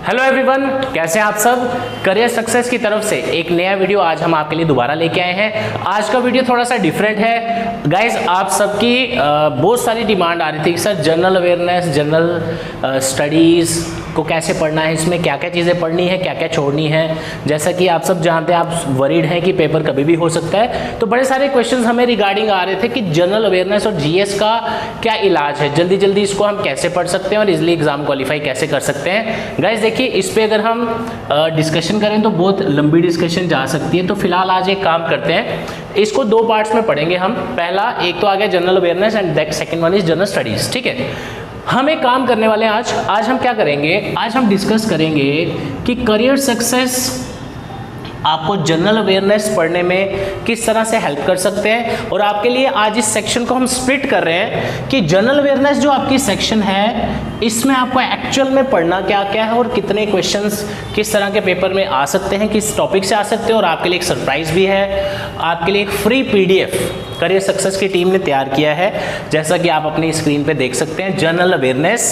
Hello everyone, कैसे हैं आप सब। करियर सक्सेस की तरफ से एक नया वीडियो आज हम आपके लिए दोबारा लेके आए हैं। आज का वीडियो थोड़ा सा डिफरेंट है गाइज। आप सबकी बहुत सारी डिमांड आ रही थी कि sir general awareness, general studies को कैसे पढ़ना है, इसमें क्या क्या चीज़ें पढ़नी है, क्या क्या छोड़नी है। जैसा कि आप सब जानते हैं, आप वरीड हैं कि पेपर कभी भी हो सकता है, तो बड़े सारे क्वेश्चंस हमें रिगार्डिंग आ रहे थे कि जनरल अवेयरनेस और जीएस का क्या इलाज है, जल्दी जल्दी इसको हम कैसे पढ़ सकते हैं और इजीली एग्जाम क्वालिफाई कैसे कर सकते हैं। गाइज देखिए, इस पे अगर हम डिस्कशन करें तो बहुत लंबी डिस्कशन जा सकती है, तो फिलहाल आज एक काम करते हैं, इसको दो पार्ट्स में पढ़ेंगे हम। पहला एक तो आ गया general awareness and second one is general studies. ठीक है, हम एक काम करने वाले हैं आज हम क्या करेंगे, आज हम डिस्कस करेंगे कि करियर सक्सेस आपको जनरल अवेयरनेस पढ़ने में किस तरह से हेल्प कर सकते हैं। और आपके लिए आज इस सेक्शन को हम स्प्लिट कर रहे हैं कि जनरल अवेयरनेस जो आपकी सेक्शन है, इसमें आपको एक्चुअल में पढ़ना क्या क्या है और कितने क्वेश्चंस किस तरह के पेपर में आ सकते हैं, किस टॉपिक से आ सकते हैं। और आपके लिए एक सरप्राइज भी है, आपके लिए एक फ्री पीडीएफ करियर सक्सेस की टीम ने तैयार किया है, जैसा कि आप अपनी स्क्रीन पे देख सकते हैं। General awareness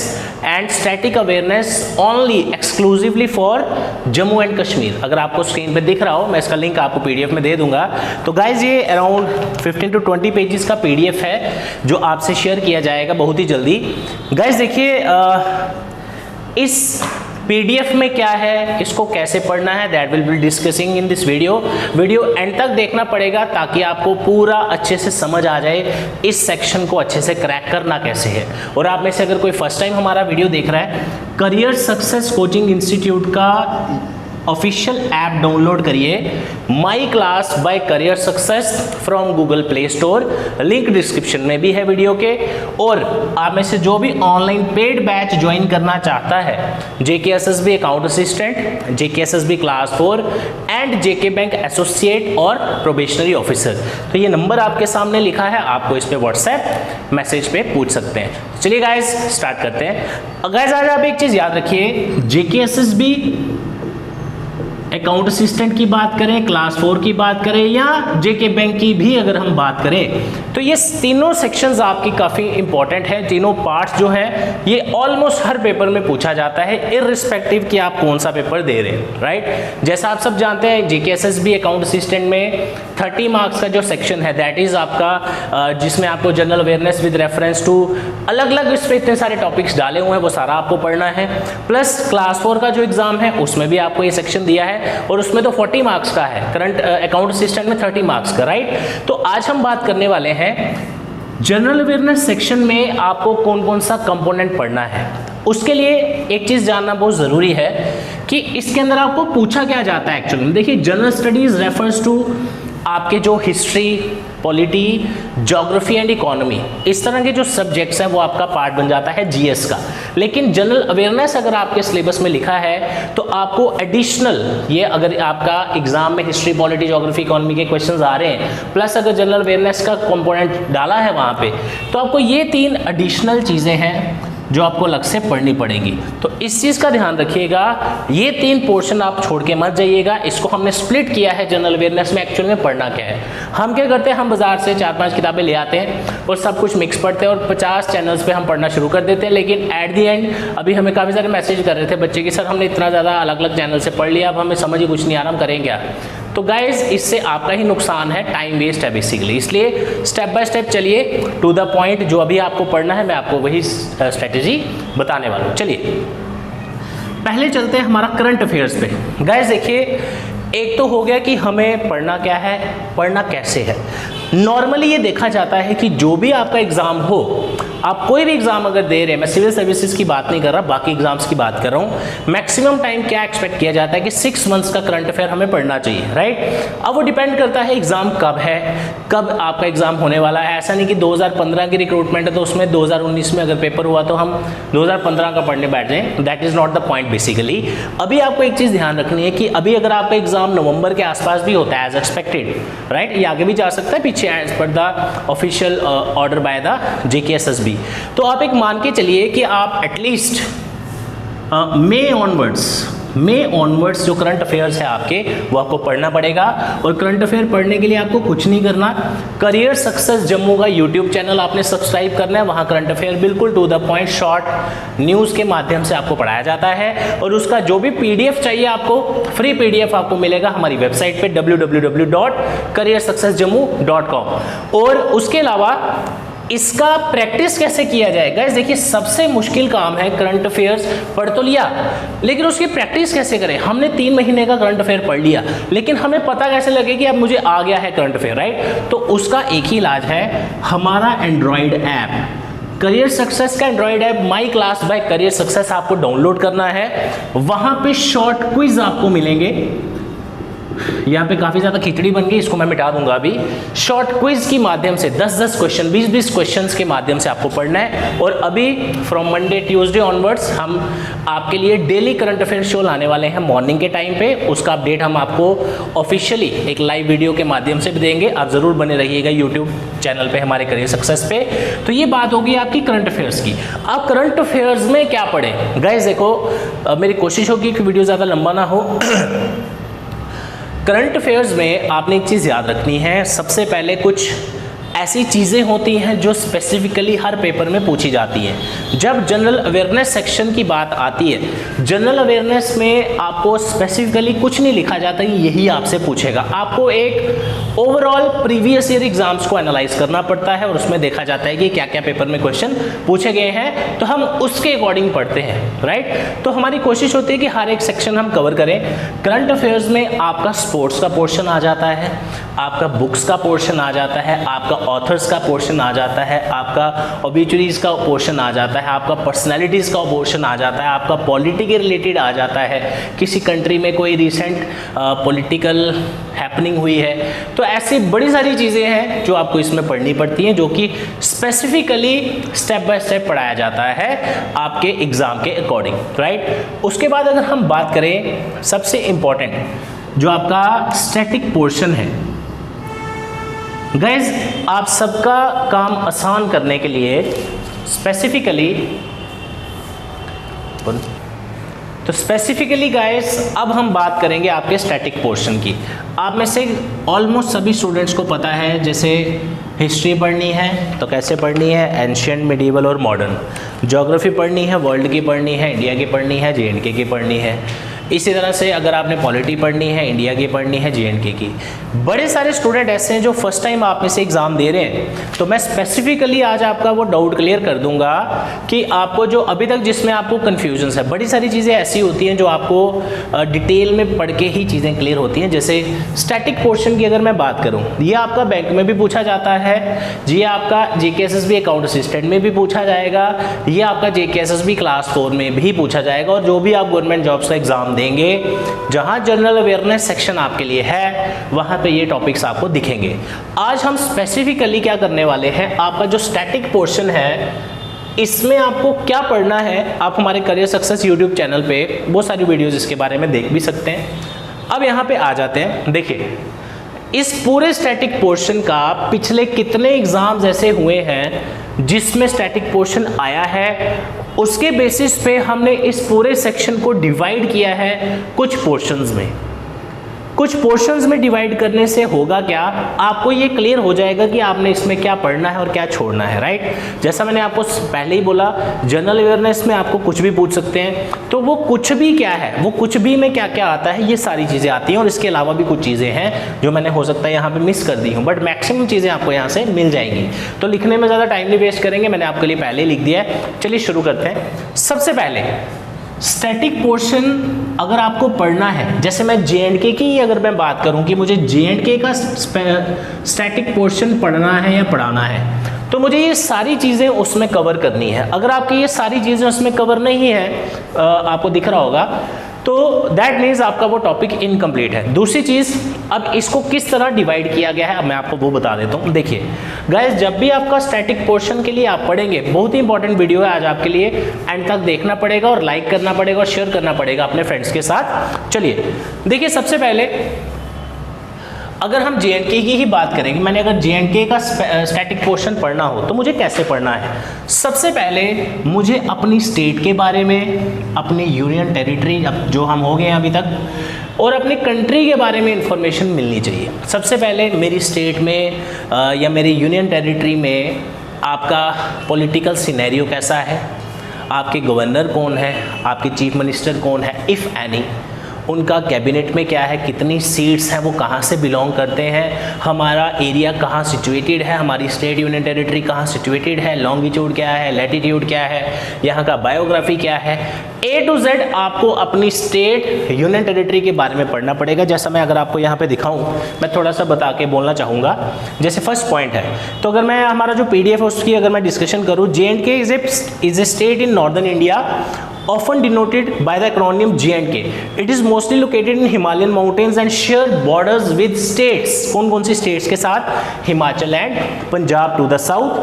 and static awareness only exclusively for Jammu and Kashmir. अगर आपको स्क्रीन पे दिख रहा हो, मैं इसका लिंक आपको पीडीएफ में दे दूंगा। तो गाइज ये अराउंड 15 to 20 पेजेस का पीडीएफ है जो आपसे शेयर किया जाएगा बहुत ही जल्दी। गाइज देखिए, इस पीडीएफ में क्या है, इसको कैसे पढ़ना है, that will be discussing in this video and तक देखना पड़ेगा ताकि आपको पूरा अच्छे से समझ आ जाए इस सेक्शन को अच्छे से क्रैक करना कैसे है। और आप में से अगर कोई फर्स्ट टाइम हमारा वीडियो देख रहा है, करियर सक्सेस कोचिंग इंस्टीट्यूट का ऑफिशियल ऐप डाउनलोड करिए, My Class by Career Success from Google Play Store, link description में भी है वीडियो के। और आप में से जो भी ऑनलाइन पेड बैच ज्वाइन करना चाहता है, JKSSB account assistant, JKSSB class 4 and JK bank associate और प्रोबेशनरी ऑफिसर, तो ये नंबर आपके सामने लिखा है, आपको इस पे व्हाट्सएप मैसेज पे पूछ सकते हैं। चलिए गाइस स्टार्ट करते हैं। गाइस आज आप एक चीज याद रखिए, JKSSB अकाउंट असिस्टेंट की बात करें, क्लास 4 की बात करें या जेके बैंक की भी अगर हम बात करें, तो ये तीनों सेक्शंस आपकी काफ़ी इंपॉर्टेंट है। तीनों पार्ट्स जो हैं ये ऑलमोस्ट हर पेपर में पूछा जाता है, इररिस्पेक्टिव कि आप कौन सा पेपर दे रहे हैं, राइट। जैसा आप सब जानते हैं, JKSSB अकाउंट असिस्टेंट में 30 मार्क्स का जो सेक्शन है, दैट इज आपका जिसमें आपको general awareness with reference to अलग अलग इस पे इतने सारे टॉपिक्स डाले हुए हैं, वो सारा आपको पढ़ना है। प्लस क्लास 4 का जो एग्जाम है उसमें भी आपको ये सेक्शन दिया है और उसमें तो 40 मार्क्स का है, करंट अकाउंट असिस्टेंट में 30 मार्क्स का, राइट। तो आज हम बात करने वाले हैं जनरल अवेयरनेस सेक्शन में आपको कौन कौन सा कंपोनेंट पढ़ना है। उसके लिए एक चीज जानना बहुत जरूरी है कि इसके अंदर आपको पूछा क्या जाता है एक्चुअली। देखिए, जनरल स्टडीज रेफर्स टू आपके जो history, polity, geography and economy, इस तरह के जो सब्जेक्ट्स हैं वो आपका पार्ट बन जाता है जीएस का। लेकिन जनरल अवेयरनेस अगर आपके सिलेबस में लिखा है तो आपको एडिशनल, ये अगर आपका एग्जाम में हिस्ट्री, पॉलिटी, ज्योग्राफी, इकोनॉमी के क्वेश्चंस आ रहे हैं, प्लस अगर जनरल अवेयरनेस का कंपोनेंट डाला है वहाँ पे, तो आपको ये 3 एडिशनल चीज़ें हैं जो आपको अलग से पढ़नी पड़ेगी। तो इस चीज़ का ध्यान रखिएगा, ये 3 पोर्शन आप छोड़ के मत जाइएगा। इसको हमने स्प्लिट किया है जनरल अवेयरनेस में एक्चुअल में पढ़ना क्या है। हम क्या करते हैं, हम बाजार से 4-5 किताबें ले आते हैं और सब कुछ मिक्स पढ़ते हैं और 50 चैनल्स पे हम पढ़ना शुरू कर देते हैं। लेकिन एट दी एंड अभी हमें काफ़ी सारे मैसेज कर रहे थे बच्चे कि सर हमने इतना ज़्यादा अलग अलग चैनल से पढ़ लिया, अब हमें समझ ही कुछ नहीं आ रहा, हम करें क्या। तो गाइज इससे आपका ही नुकसान है, टाइम वेस्ट है बेसिकली। इसलिए स्टेप बाय स्टेप चलिए, टू द पॉइंट, जो अभी आपको पढ़ना है मैं आपको वही स्ट्रेटेजी बताने वाला हूँ। चलिए पहले चलते हैं हमारा करंट अफेयर्स पे। गाइज देखिए, एक तो हो गया कि हमें पढ़ना क्या है, पढ़ना कैसे है। नॉर्मली ये देखा जाता है कि जो भी आपका एग्जाम हो, आप कोई भी एग्जाम अगर दे रहे हैं, मैं सिविल सर्विसेज की बात नहीं कर रहा, बाकी एग्जाम्स की बात कर रहा हूँ, मैक्सिमम टाइम क्या एक्सपेक्ट किया जाता है कि 6 मंथ्स का करंट अफेयर हमें पढ़ना चाहिए, राइट। अब वो डिपेंड करता है एग्जाम कब है, कब आपका एग्जाम होने वाला है। ऐसा नहीं कि 2015 की रिक्रूटमेंट है तो उसमें 2019 में अगर पेपर हुआ तो हम 2015 का पढ़ने बैठ जाएं, that is not the point basically. अभी आपको एक चीज़ ध्यान रखनी है कि अभी अगर आपका एग्जाम नवंबर के आसपास भी होता है एज एक्सपेक्टेड, राइट, ये आगे भी जा सकता है पीछे as per the official order by the JKSSB, तो आप एक मान के चलिए कि आप एटलीस्ट मई ऑनवर्ड्स मई ऑनवर्ड्स जो करंट अफेयर्स है आपके, वो आपको पढ़ना पड़ेगा। और करंट अफेयर पढ़ने के लिए आपको कुछ नहीं करना, करियर सक्सेस जम्मू का यूट्यूब चैनल आपने सब्सक्राइब करना है। वहाँ करंट अफेयर बिल्कुल to the point short news के माध्यम से आपको पढ़ाया जाता है। और उसका जो भी PDF चाहिए आपको, फ्री PDF आपको मिलेगा हमारी वेबसाइट पे www.careersuccessjammu.com। और उसके अलावा इसका प्रैक्टिस कैसे किया जाएगा, देखिए सबसे मुश्किल काम है, करंट अफेयर्स पढ़ तो लिया लेकिन उसकी प्रैक्टिस कैसे करें। हमने 3 महीने का करंट अफेयर पढ़ लिया लेकिन हमें पता कैसे लगे कि अब मुझे आ गया है करंट अफेयर, राइट। तो उसका एक ही इलाज है, हमारा एंड्रॉयड ऐप करियर सक्सेस का Android app My Class by Career Success आपको डाउनलोड करना है। वहां पे शॉर्ट क्विज आपको मिलेंगे। यहाँ पे काफी ज्यादा खिचड़ी बन गई, इसको मैं मिटा दूंगा अभी। शॉर्ट क्विज की माध्यम से 10-10 क्वेश्चन, 20-20 क्वेश्चंस के माध्यम से आपको पढ़ना है। और अभी फ्रॉम मंडे ट्यूसडे ऑनवर्ड्स हम आपके लिए डेली करंट अफेयर शो लाने वाले हैं मॉर्निंग के टाइम पे। उसका अपडेट हम आपको ऑफिशियली एक लाइव वीडियो के माध्यम से भी देंगे। आप जरूर बने रहिएगा यूट्यूब चैनल पे हमारे करियर सक्सेस पे। तो ये बात होगी आपकी करंट अफेयर्स की। अब करंट अफेयर्स में क्या पढ़ें गाइस, देखो मेरी कोशिश होगी कि वीडियो ज़्यादा लंबा ना हो। करंट अफेयर्स में आपने एक चीज़ याद रखनी है, सबसे पहले कुछ ऐसी चीज़ें होती हैं जो स्पेसिफिकली हर पेपर में पूछी जाती हैं। जब जनरल अवेयरनेस सेक्शन की बात आती है, जनरल अवेयरनेस में आपको स्पेसिफिकली कुछ नहीं लिखा जाता, यही आपसे पूछेगा। आपको एक ओवरऑल प्रीवियस ईयर एग्जाम्स को एनालाइज करना पड़ता है और उसमें देखा जाता है कि क्या क्या पेपर में क्वेश्चन पूछे गए हैं, तो हम उसके अकॉर्डिंग पढ़ते हैं, राइट। तो हमारी कोशिश होती है कि हर एक सेक्शन हम कवर करें। करंट अफेयर्स में आपका स्पोर्ट्स का पोर्शन आ जाता है, आपका बुक्स का पोर्शन आ जाता है, आपका ऑथर्स का पोर्शन आ जाता है, आपका ओबिचुरीज का पोर्शन आ जाता है, आपका पर्सनैलिटीज़ का पोर्शन आ जाता है, आपका पॉलिटी के रिलेटेड आ जाता है, किसी कंट्री में कोई रिसेंट पॉलिटिकल हैपनिंग हुई है। तो ऐसी बड़ी सारी चीज़ें हैं जो आपको इसमें पढ़नी पड़ती हैं, जो कि स्पेसिफिकली स्टेप बाय स्टेप पढ़ाया जाता है आपके एग्ज़ाम के अकॉर्डिंग, राइट। उसके बाद अगर हम बात करें सबसे इम्पॉर्टेंट जो आपका स्टैटिक पोर्शन है, गाइज आप सबका काम आसान करने के लिए स्पेसिफिकली गाइज अब हम बात करेंगे आपके स्टैटिक पोर्शन की। आप में से ऑलमोस्ट सभी स्टूडेंट्स को पता है, जैसे हिस्ट्री पढ़नी है तो कैसे पढ़नी है, एंशिएंट, मिडीवल और मॉडर्न। ज्योग्राफी पढ़नी है, वर्ल्ड की पढ़नी है, इंडिया की पढ़नी है, JNK की पढ़नी है। इसी तरह से अगर आपने पॉलिटी पढ़नी है, इंडिया की पढ़नी है, JNK की। बड़े सारे स्टूडेंट ऐसे हैं जो फर्स्ट टाइम आप में से एग्ज़ाम दे रहे हैं, तो मैं स्पेसिफिकली आज आपका वो डाउट क्लियर कर दूंगा कि आपको जो अभी तक जिसमें आपको कन्फ्यूजन है, बड़ी सारी चीज़ें ऐसी होती हैं जो आपको डिटेल में पढ़ के ही चीज़ें क्लियर होती हैं। जैसे स्टैटिक पोर्शन की अगर मैं बात करूँ, ये आपका बैंक में भी पूछा जाता है, ये आपका JKSSB अकाउंट असिस्टेंट में भी पूछा जाएगा, ये आपका JKSSB क्लास 4 में भी पूछा जाएगा। और जो भी आप गवर्नमेंट जॉब्स का एग्जाम देंगे, जहां जनरल अवेयरनेस सेक्शन आपके लिए है, वहां पे ये टॉपिक्स आपको दिखेंगे। आज हम स्पेसिफिकली क्या करने वाले हैं, आपका जो स्टैटिक पोर्शन है इसमें आपको क्या पढ़ना है, आप हमारे करियर सक्सेस यूट्यूब चैनल पे बहुत सारी वीडियोस इसके बारे में देख भी सकते हैं। अब यहाँ पे आ जाते हैं, देखिए इस पूरे स्टैटिक पोर्शन का पिछले कितने एग्जाम्स ऐसे हुए हैं जिसमें स्टैटिक पोर्शन आया है, उसके बेसिस पे हमने इस पूरे सेक्शन को डिवाइड किया है कुछ पोर्शंस में। कुछ पोर्शंस में डिवाइड करने से होगा क्या, आपको ये क्लियर हो जाएगा कि आपने इसमें क्या पढ़ना है और क्या छोड़ना है, राइट। जैसा मैंने आपको पहले ही बोला, जनरल अवेयरनेस में आपको कुछ भी पूछ सकते हैं, तो वो कुछ भी क्या है, वो कुछ भी में क्या क्या आता है, ये सारी चीज़ें आती हैं। और इसके अलावा भी कुछ चीज़ें हैं जो मैंने हो सकता है यहाँ पे मिस कर दी हूँ, बट मैक्सिमम चीज़ें आपको यहाँ से मिल जाएंगी। तो लिखने में ज़्यादा टाइम नहीं वेस्ट करेंगे, मैंने आपके लिए पहले लिख दिया है। चलिए शुरू करते हैं। सबसे पहले स्टैटिक पोर्शन अगर आपको पढ़ना है, जैसे मैं JNK की अगर मैं बात करूं कि मुझे JNK का स्टैटिक पोर्शन पढ़ना है या पढ़ाना है, तो मुझे ये सारी चीज़ें उसमें कवर करनी है। अगर आपकी ये सारी चीज़ें उसमें कवर नहीं है, आपको दिख रहा होगा, तो दैट मीन्स आपका वो टॉपिक इनकम्प्लीट है। दूसरी चीज़, अब इसको किस तरह डिवाइड किया गया है, अब मैं आपको वो बता देता हूँ। देखिए गाइस, जब भी आपका स्टैटिक पोर्शन के लिए आप पढ़ेंगे, बहुत ही इंपॉर्टेंट वीडियो है आज आपके लिए, एंड तक देखना पड़ेगा और लाइक करना पड़ेगा और शेयर करना पड़ेगा अपने फ्रेंड्स के साथ। चलिए देखिए, सबसे पहले अगर हम J&K की ही बात करेंगे, मैंने अगर J&K का स्टैटिक पोर्शन पढ़ना हो तो मुझे कैसे पढ़ना है? सबसे पहले मुझे अपनी स्टेट के बारे में, अपनी यूनियन टेरिटरी जो हम हो गए हैं अभी तक, और अपनी कंट्री के बारे में इंफॉर्मेशन मिलनी चाहिए। सबसे पहले मेरी स्टेट में या मेरी यूनियन टेरिटरी में आपका पॉलिटिकल सिनेरियो कैसा है, आपके गवर्नर कौन है, आपके चीफ मिनिस्टर कौन है इफ़ एनी, उनका कैबिनेट में क्या है, कितनी सीट्स हैं, वो कहाँ से बिलोंग करते हैं, हमारा एरिया कहाँ सिचुएटेड है, हमारी स्टेट यूनियन टेरिटरी कहाँ सिचुएटेड है, लॉन्गिट्यूड क्या है, लैटिट्यूड क्या है, यहाँ का बायोग्राफी क्या है, A to Z आपको अपनी स्टेट यूनियन टेरिटरी के बारे में पढ़ना पड़ेगा। जैसा मैं अगर आपको यहाँ पे दिखाऊं, मैं थोड़ा सा बता के बोलना चाहूँगा। जैसे फर्स्ट पॉइंट है, तो अगर मैं हमारा जो PDF है उसकी अगर मैं डिस्कशन करूँ, J&K is a state in northern India often denoted by the acronym J&K. It is mostly located in Himalayan mountains and share borders with states. कौन-कौन सी states के साथ? Himachal and Punjab to the south.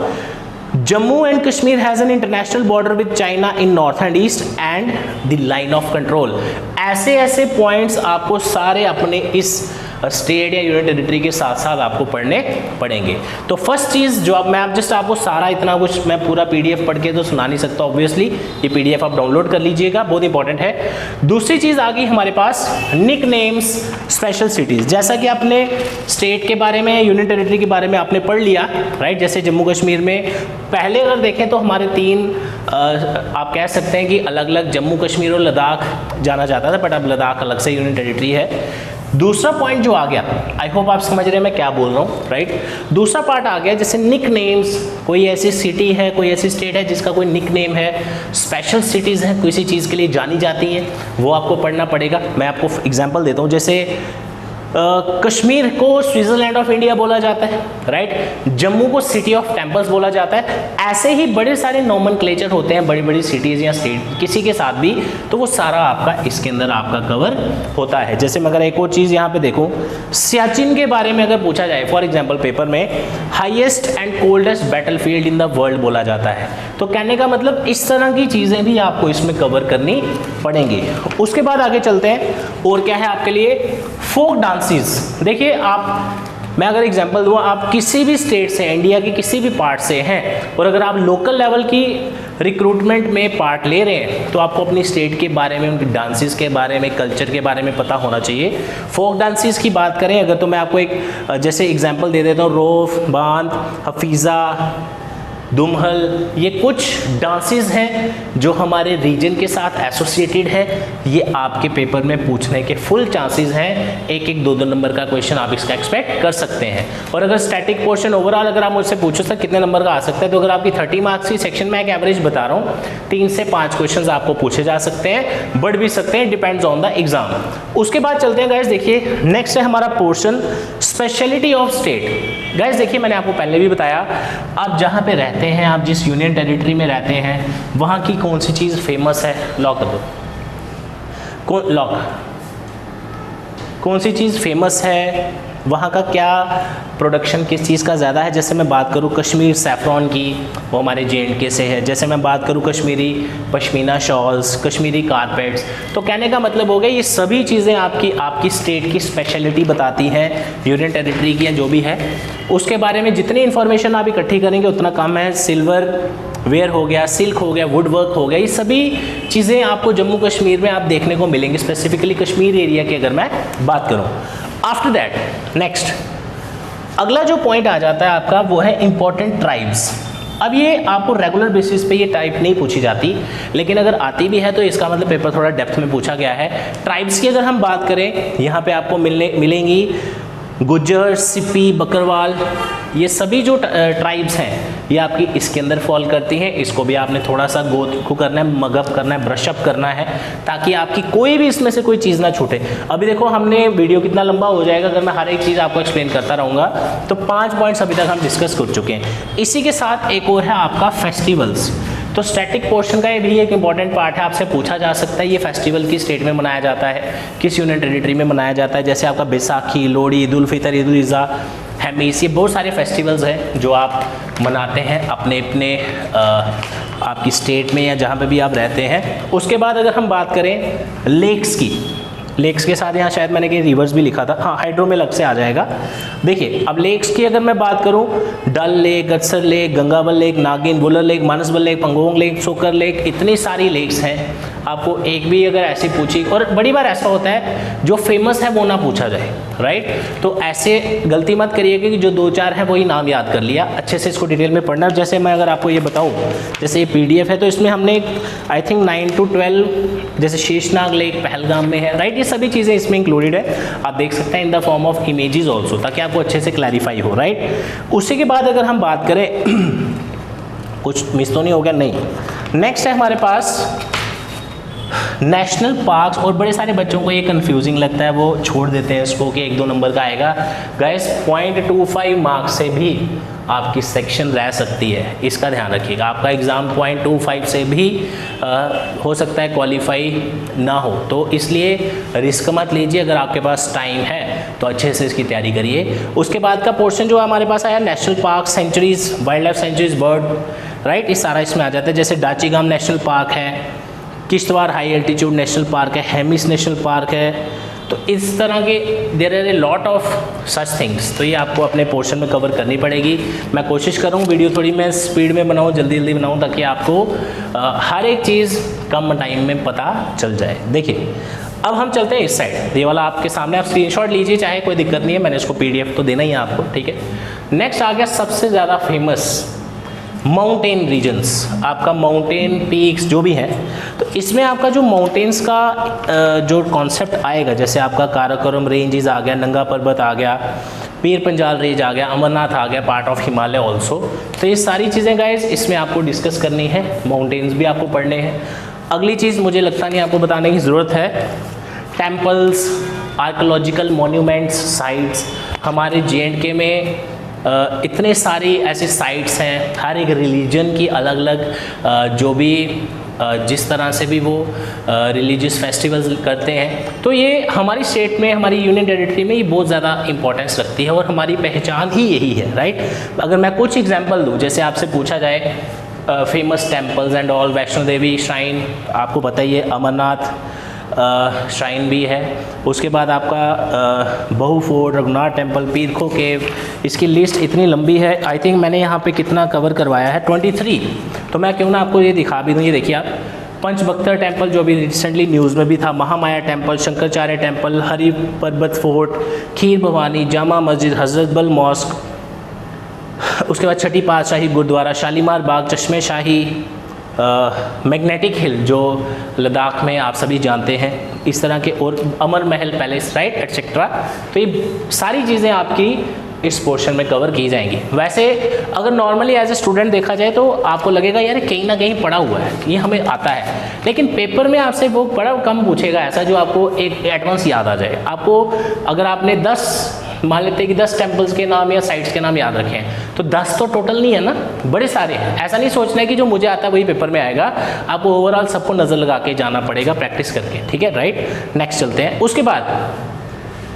Jammu and Kashmir has an international border with China in north and east and the line of control. ऐसे points आपको सारे अपने इस state या union territory के साथ साथ आपको पढ़ने पड़ेंगे। तो फर्स्ट चीज़ जो अब मैं आप जस्ट आपको सारा इतना कुछ मैं पूरा PDF पढ़ के तो सुना नहीं सकता ऑब्वियसली, ये PDF आप डाउनलोड कर लीजिएगा, बहुत इंपॉर्टेंट है। दूसरी चीज़ आ गई हमारे पास निक नेम्स, स्पेशल सिटीज़। जैसा कि आपने स्टेट के बारे में, यूनियन टेरिटरी के बारे में आपने पढ़ लिया, राइट। जैसे जम्मू कश्मीर में पहले अगर देखें तो हमारे तीन आप कह सकते हैं कि अलग अलग जम्मू कश्मीर और लद्दाख जाना जाता था, बट अब लद्दाख अलग से यूनियन टेरिटरी है। दूसरा पॉइंट जो आ गया, आई होप आप समझ रहे हैं मैं क्या बोल रहा हूँ, राइट। दूसरा पार्ट आ गया जैसे निक नेम्स, कोई ऐसी सिटी है, कोई ऐसी स्टेट है जिसका कोई निक नेम है, स्पेशल सिटीज़ हैं, किसी चीज़ के लिए जानी जाती हैं, वो आपको पढ़ना पड़ेगा। मैं आपको एग्जांपल देता हूँ, जैसे कश्मीर को स्विट्जरलैंड ऑफ इंडिया बोला जाता है, राइट। जम्मू को सिटी ऑफ टेम्पल्स बोला जाता है। ऐसे ही बड़े सारे नॉमेनक्लेचर होते हैं बड़ी बड़ी सिटीज़ या स्टेट किसी के साथ भी, तो वो सारा आपका इसके अंदर आपका कवर होता है। जैसे मैं अगर एक और चीज़ यहाँ पे देखूँ, सियाचिन के बारे में अगर पूछा जाए फॉर एग्जाम्पल पेपर में, highest and coldest battlefield in the world बोला जाता है। तो कहने का मतलब इस तरह की चीज़ें भी आपको इसमें कवर करनी पड़ेंगी। उसके बाद आगे चलते हैं, और क्या है आपके लिए फोक डांसेस। देखिए मैं अगर एग्जांपल दूँ, आप किसी भी स्टेट से, इंडिया के किसी भी पार्ट से हैं, और अगर आप लोकल लेवल की रिक्रूटमेंट में पार्ट ले रहे हैं, तो आपको अपनी स्टेट के बारे में, उनके डांसेस के बारे में, कल्चर के बारे में पता होना चाहिए। फोक डांसेस की बात करें अगर, तो मैं आपको एक जैसे एग्जांपल दे देता हूँ, रोफ, बांध, हफीज़ा, दुमहल, ये कुछ डांसेस हैं जो हमारे रीजन के साथ एसोसिएटेड है। ये आपके पेपर में पूछने के फुल चांसेस हैं, एक एक दो नंबर का क्वेश्चन आप इसका एक्सपेक्ट कर सकते हैं। और अगर स्टैटिक पोर्शन ओवरऑल अगर आप मुझसे पूछो सर कितने नंबर का आ सकता है, तो अगर आपकी 30 मार्क्स की सेक्शन में एक एवरेज बता रहा हूँ, 3 से 5 क्वेश्चन आपको पूछे जा सकते हैं, बढ़ भी सकते हैं, डिपेंड्स ऑन द एग्जाम। उसके बाद चलते हैं गाइस, देखिए नेक्स्ट है हमारा portion speciality of state. Guys देखिए मैंने आपको पहले भी बताया, आप जहाँ पे रहते हैं, आप जिस यूनियन टेरिटरी में रहते हैं, वहाँ की कौन सी चीज़ फेमस है, लॉक कर दो, कौन सी चीज़ फेमस है, वहाँ का क्या प्रोडक्शन किस चीज़ का ज़्यादा है। जैसे मैं बात करूँ कश्मीर सैफ्रॉन की, वो हमारे J&K से है। जैसे मैं बात करूँ कश्मीरी पश्मीना शॉल्स, कश्मीरी कारपेट्स। तो कहने का मतलब हो गया ये सभी चीज़ें आपकी स्टेट की स्पेशलिटी बताती हैं, यूनियन टेरिटरी की जो भी है उसके बारे में जितनी इन्फॉर्मेशन आप इकट्ठी करेंगे उतना कम है। सिल्वर वेयर हो गया, सिल्क हो गया, वुड वर्क हो गया, ये सभी चीज़ें आपको जम्मू कश्मीर में आप देखने को मिलेंगी, स्पेसिफिकली कश्मीर एरिया की अगर मैं बात करूँ। आफ्टर दैट नेक्स्ट अगला जो पॉइंट आ जाता है आपका, वो है इंपॉर्टेंट ट्राइब्स। अब ये आपको रेगुलर बेसिस पे ये टाइप नहीं पूछी जाती, लेकिन अगर आती भी है तो इसका मतलब पेपर थोड़ा डेप्थ में पूछा गया है। ट्राइब्स की अगर हम बात करें, यहाँ पे आपको मिलेंगी गुज्जर, सिप्पी, बकरवाल, ये सभी जो ट्राइब्स हैं ये आपकी इसके अंदर फॉल करती हैं। इसको भी आपने थोड़ा सा गो थ्रू करना है, मगअप करना है, ब्रशअप करना है, ताकि आपकी कोई भी इसमें से कोई चीज़ ना छूटे। अभी देखो हमने वीडियो कितना लंबा हो जाएगा अगर मैं हर एक चीज़ आपको एक्सप्लेन करता रहूँगा। तो 5 पॉइंट्स अभी तक हम डिस्कस कर चुके हैं। इसी के साथ एक और है आपका फेस्टिवल्स। तो स्टैटिक पोर्शन का ये भी एक इंपॉर्टेंट पार्ट है, आपसे पूछा जा सकता है ये फेस्टिवल किस स्टेट में मनाया जाता है, किस यूनियन टेरिटरी में मनाया जाता है। जैसे आपका बैसाखी, लोहड़ी, ईद उल फितर, ईद उल अज़हा, हेमिस, ये बहुत सारे फेस्टिवल्स हैं जो आप मनाते हैं अपने अपने आपकी स्टेट में या जहाँ पे भी आप रहते हैं। उसके बाद अगर हम बात करें लेक्स की, लेक्स के साथ यहाँ शायद मैंने कहीं रिवर्स भी लिखा था, हाँ हाइड्रो में अलग से आ जाएगा। देखिए अब लेक्स की अगर मैं बात करूँ, डल लेक, गत्सर लेक, गंगाबल लेक, नागिन, Wular lake, Manasbal lake, Pangong lake, सोकर लेक, इतनी सारी लेक्स हैं। आपको एक भी अगर ऐसी पूछी, और बड़ी बार ऐसा होता है जो फेमस है वो ना पूछा जाए, राइट। तो ऐसे गलती मत करिएगा कि जो 2-4 हैं वही नाम याद कर लिया, अच्छे से इसको डिटेल में पढ़ना। जैसे मैं अगर आपको ये बताऊँ, जैसे ये PDF है तो इसमें हमने आई थिंक 9 to 12 जैसे शेषनाग लेक पहलगाम में है, राइट। ये सभी चीज़ें इसमें इंक्लूडेड है, आप देख सकते हैं in the form of images also, ताकि आपको अच्छे से क्लैरिफाई हो, राइट। उसी के बाद अगर हम बात करें कुछ मिस तो नहीं हो गया, नहीं। नेक्स्ट है हमारे पास नेशनल पार्क्स, और बड़े सारे बच्चों को ये कंफ्यूजिंग लगता है, वो छोड़ देते हैं इसको कि 1-2 नंबर का आएगा। गाइस 0.25 मार्क्स से भी आपकी सेक्शन रह सकती है, इसका ध्यान रखिएगा। आपका एग्ज़ाम 0.25 से भी हो सकता है क्वालिफाई ना हो, तो इसलिए रिस्क मत लीजिए। अगर आपके पास टाइम है तो अच्छे से इसकी तैयारी करिए। उसके बाद का पोर्शन जो हमारे पास आया, national park, sanctuaries, wild life sanctuaries, bird, right, ये सारा इसमें आ जाता है। जैसे डाचीगाम नेशनल पार्क है, Kishtwar high altitude national park है, हेमिस नेशनल पार्क है, तो इस तरह के there are a lot of such things. तो ये आपको अपने पोर्शन में कवर करनी पड़ेगी। मैं कोशिश करूँ वीडियो थोड़ी मैं स्पीड में बनाऊँ, जल्दी जल्दी बनाऊँ, ताकि आपको हर एक चीज़ कम टाइम में पता चल जाए। देखिए अब हम चलते हैं इस साइड, ये वाला आपके सामने, आप स्क्रीनशॉट लीजिए चाहे, कोई दिक्कत नहीं है, मैंने इसको PDF तो देना ही है आपको, ठीक है। नेक्स्ट आ गया सबसे ज़्यादा फेमस माउंटेन रीजन्स, आपका माउंटेन पीक्स जो भी हैं। तो इसमें आपका जो माउंटेन्स का जो कॉन्सेप्ट आएगा, जैसे आपका काराकोरम रेंजेस आ गया, नंगा पर्वत आ गया, पीर पंजाल रेंज आ गया, अमरनाथ आ गया, पार्ट ऑफ हिमालय ऑल्सो। तो ये सारी चीज़ें गाइस इसमें आपको डिस्कस करनी है, माउंटेन्स भी आपको पढ़ने हैं। अगली चीज़ मुझे लगता नहीं आपको बताने की ज़रूरत है, टेम्पल्स, आर्कोलॉजिकल मॉन्यूमेंट्स, साइट्स। हमारे JNK में इतने सारी ऐसे साइट्स हैं, हर एक रिलीजन की अलग अलग जो भी जिस तरह से भी वो रिलीजियस फेस्टिवल्स करते हैं, तो ये हमारी स्टेट में, हमारी यूनियन टेरिटरी में ये बहुत ज़्यादा इंपॉर्टेंस रखती है, और हमारी पहचान ही यही है, राइट। अगर मैं कुछ एग्जांपल दूँ, जैसे आपसे पूछा जाए famous temples and all, Vaishno Devi shrine आपको पता ही है, अमरनाथ श्राइन भी है, उसके बाद आपका बहू फोर्ट, रघुनाथ टेम्पल, पीरखो केव, इसकी लिस्ट इतनी लंबी है। आई थिंक मैंने यहाँ पे कितना कवर करवाया है, 23। तो मैं क्यों ना आपको ये दिखा भी दूँ, ये देखिए आप, पंचबख्तर टेम्पल जो अभी रिसेंटली न्यूज़ में भी था, महामाया टेम्पल, शंकराचार्य टेम्पल, हरि पर्वत फोर्ट, खीर भवानी, जामा मस्जिद, हजरत बल मॉस्क, उसके बाद छठी पातशाही गुरुद्वारा, शालीमार बाग, चश्मे शाही, मैग्नेटिक हिल जो लद्दाख में आप सभी जानते हैं, इस तरह के, और अमर महल पैलेस, राइट, एटसेट्रा। तो ये सारी चीज़ें आपकी इस पोर्शन में कवर की जाएंगी। वैसे अगर नॉर्मली एज ए स्टूडेंट देखा जाए तो आपको लगेगा यार कहीं ना कहीं पढ़ा हुआ है, ये हमें आता है, लेकिन पेपर में आपसे वो बड़ा कम पूछेगा ऐसा जो आपको एक एडवांस याद आ जाए। आपको अगर आपने 10 मान लेते हैं कि 10 टेम्पल्स के नाम या साइट्स के नाम याद रखें, तो 10 तो टोटल नहीं है ना, बड़े सारे हैं। ऐसा नहीं सोचना है कि जो मुझे आता है वही पेपर में आएगा, आपको ओवरऑल सबको नज़र लगा के जाना पड़ेगा, प्रैक्टिस करके, ठीक है, राइट। नेक्स्ट चलते हैं। उसके बाद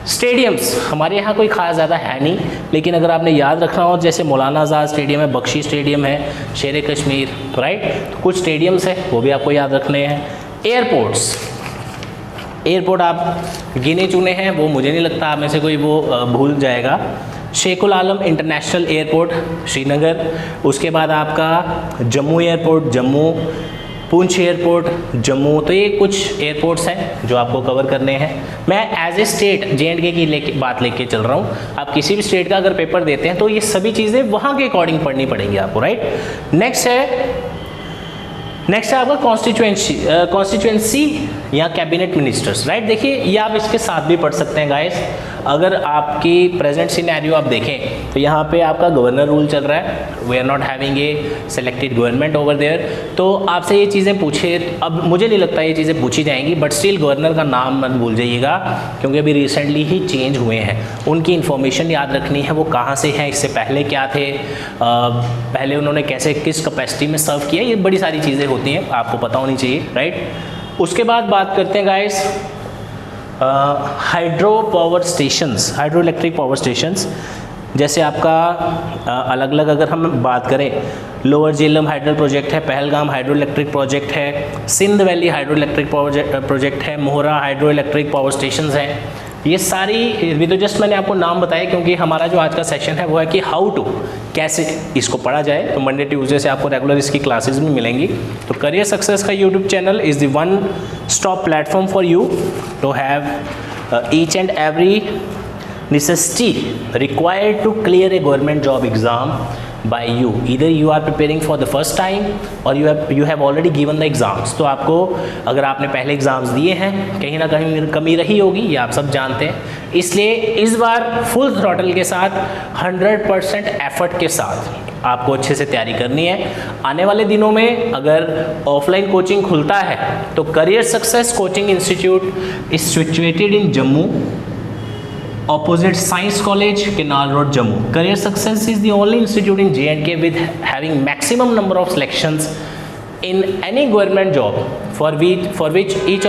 स्टेडियम्स, हमारे यहाँ कोई खास ज़्यादा है नहीं, लेकिन अगर आपने याद रखना हो, जैसे मौलाना आज़ाद स्टेडियम है, बख्शी स्टेडियम है, शेर कश्मीर, राइट, तो कुछ स्टेडियम्स हैं वो भी आपको याद रखने हैं। एयरपोर्ट आप गिने चुने हैं, वो मुझे नहीं लगता आप में से कोई वो भूल जाएगा। शेखुल आलम इंटरनेशनल एयरपोर्ट श्रीनगर, उसके बाद आपका जम्मू एयरपोर्ट जम्मू, पुंछ एयरपोर्ट जम्मू। तो ये कुछ एयरपोर्ट्स हैं जो आपको कवर करने हैं। मैं एज ए स्टेट JNK की बात लेके चल रहा हूँ। आप किसी भी स्टेट का अगर पेपर देते हैं तो ये सभी चीज़ें वहाँ के अकॉर्डिंग पढ़नी पड़ेंगी आपको, राइट। नेक्स्ट है आपका कॉन्स्टिट्यूएंसी या कैबिनेट मिनिस्टर्स, राइट। देखिए ये आप इसके साथ भी पढ़ सकते हैं गाइस। अगर आपकी प्रेजेंट सिनेरियो आप देखें तो यहाँ पे आपका गवर्नर रूल चल रहा है, we are not having a selected government over there. तो आपसे ये चीज़ें पूछे, अब मुझे नहीं लगता ये चीज़ें पूछी जाएंगी, बट स्टिल गवर्नर का नाम मत भूल जाइएगा, क्योंकि अभी रिसेंटली ही चेंज हुए हैं। उनकी इन्फॉर्मेशन याद रखनी है, वो कहाँ से हैं, इससे पहले क्या थे, पहले उन्होंने कैसे किस कैपेसिटी में सर्व किया, ये बड़ी सारी चीज़ें होती हैं, आपको पता होनी चाहिए, राइट। उसके बाद बात करते हैं guys hydro power stations, hydro electric power stations. जैसे आपका अलग अलग अगर हम बात करें, लोअर झेलम हाइड्रो प्रोजेक्ट है, पहलगाम हाइड्रो इलेक्ट्रिक प्रोजेक्ट है, Sindh valley hydro electric project है, Mohra hydro electric power station हैं। ये सारी, ये तो जस्ट मैंने आपको नाम बताया क्योंकि हमारा जो आज का सेशन है वो है कि हाउ टू, कैसे इसको पढ़ा जाए। तो मंडे ट्यूसडे से आपको रेगुलर इसकी क्लासेस भी मिलेंगी। तो करियर सक्सेस का YouTube channel is the one stop platform for you to have each and every necessity required to clear a government job exam by you. Either you are preparing for the first time or you have already given the exams. तो आपको, अगर आपने पहले exams दिए हैं, कहीं ना कहीं कमी रही होगी, ये आप सब जानते हैं। इसलिए इस बार फुल थ्रॉटल के साथ 100% एफर्ट के साथ आपको अच्छे से तैयारी करनी है। आने वाले दिनों में अगर ऑफलाइन कोचिंग खुलता है तो Career Success coaching institute is situated in Jammu, opposite Science College, Kenal Road, Jammu. Career Success is the only institute in J&K with having maximum number of selections in any government job for which each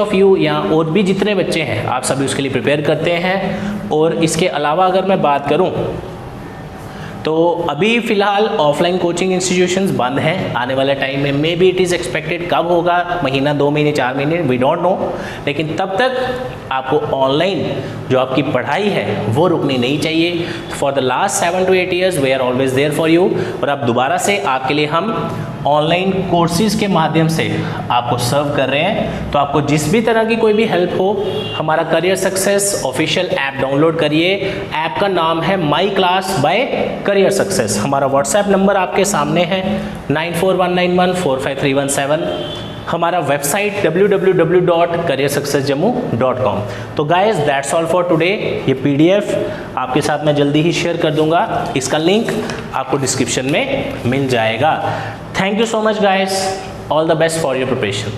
of you या और भी जितने बच्चे हैं आप सभी उसके लिए प्रिपेयर करते हैं। और इसके अलावा अगर मैं बात करूं तो अभी फ़िलहाल ऑफलाइन कोचिंग इंस्टीट्यूशंस बंद हैं। आने वाले टाइम में may be it is expected, कब होगा, महीना, 2 महीने, 4 महीने, वी डोंट नो, लेकिन तब तक आपको ऑनलाइन जो आपकी पढ़ाई है वो रुकनी नहीं चाहिए। For the last 7 to 8 years we are always there for you. और अब दोबारा से आपके लिए हम ऑनलाइन कोर्सेज़ के माध्यम से आपको सर्व कर रहे हैं। तो आपको जिस भी तरह की कोई भी हेल्प हो, हमारा Career Success official app download करिए। ऐप का नाम है My Class by Career Success. हमारा व्हाट्सएप नंबर आपके सामने है 9419145317। हमारा वेबसाइट www.careersuccessjammu.com। तो guys that's all for today. ये PDF आपके साथ मैं जल्दी ही शेयर कर दूंगा, इसका लिंक आपको डिस्क्रिप्शन में मिल जाएगा। Thank you so much guys, all the best for your preparation.